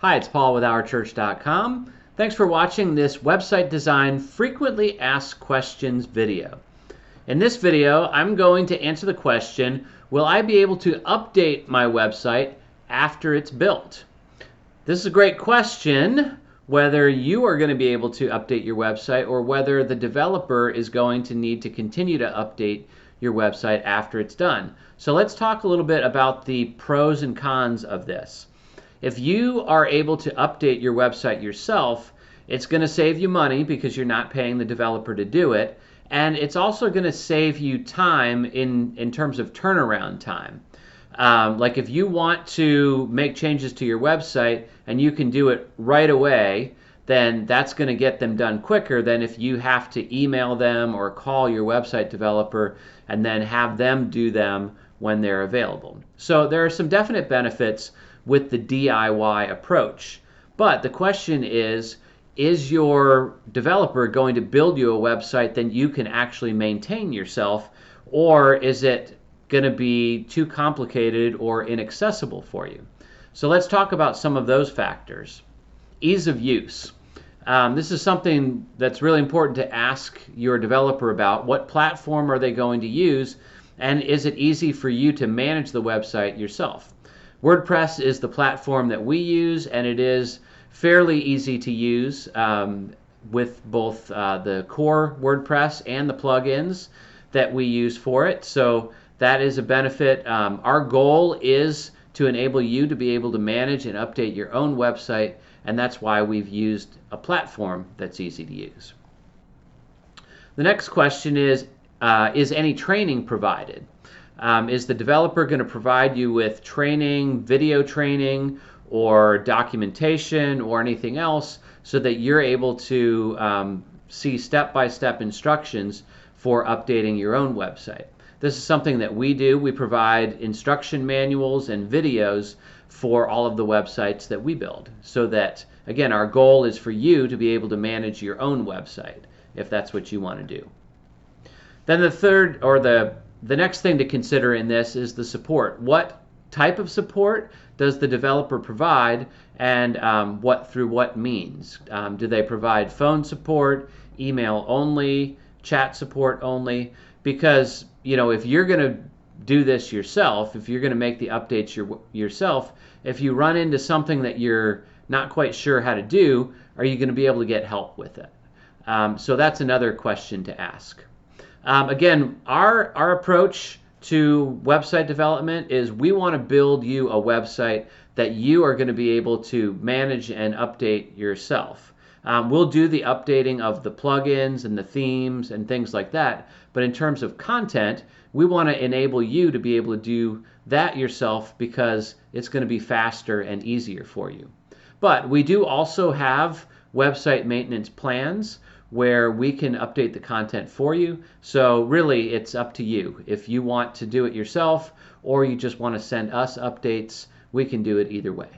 Hi, it's Paul with OurChurch.com. Thanks for watching this website design frequently asked questions video. In this video, I'm going to answer the question, will I be able to update my website after it's built? This is a great question, whether you are going to be able to update your website or whether the developer is going to need to continue to update your website after it's done. So let's talk a little bit about the pros and cons of this. If you are able to update your website yourself, it's going to save you money because you're not paying the developer to do it, and it's also going to save you time in terms of turnaround time. Like if you want to make changes to your website and you can do it right away, then that's going to get them done quicker than if you have to email them or call your website developer and then have them do them when they're available. So there are some definite benefits with the DIY approach. But the question is your developer going to build you a website that you can actually maintain yourself, or is it going to be too complicated or inaccessible for you? So let's talk about some of those factors. Ease of use. This is something that's really important to ask your developer about. What platform are they going to use, and is it easy for you to manage the website yourself? WordPress is the platform that we use, and it is fairly easy to use with both the core WordPress and the plugins that we use for it. So that is a benefit. Our goal is to enable you to be able to manage and update your own website, and that's why we've used a platform that's easy to use. The next question is any training provided? Is the developer going to provide you with training, video training, or documentation, or anything else so that you're able to see step-by-step instructions for updating your own website? This is something that we do. We provide instruction manuals and videos for all of the websites that we build, so that, again, our goal is for you to be able to manage your own website, if that's what you want to do. Then the next thing to consider in this is the support. What type of support does the developer provide, and through what means? Do they provide phone support, email only, chat support only? Because if you're going to do this yourself, if you're going to make the updates yourself, if you run into something that you're not quite sure how to do, are you going to be able to get help with it? So that's another question to ask. Again, our approach to website development is we want to build you a website that you are going to be able to manage and update yourself. We'll do the updating of the plugins and the themes and things like that, but in terms of content, we want to enable you to be able to do that yourself because it's going to be faster and easier for you. But we do also have website maintenance plans where we can update the content for you. So really, it's up to you. If you want to do it yourself or you just want to send us updates, we can do it either way.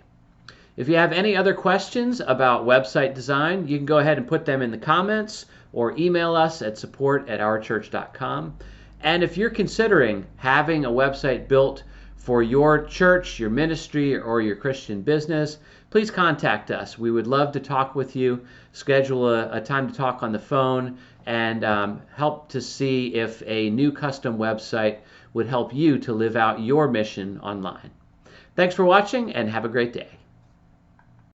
If you have any other questions about website design, you can go ahead and put them in the comments or email us at support@OurChurch.com. And if you're considering having a website built for your church, your ministry, or your Christian business, please contact us. We would love to talk with you, schedule a time to talk on the phone, and help to see if a new custom website would help you to live out your mission online. Thanks for watching, and have a great day.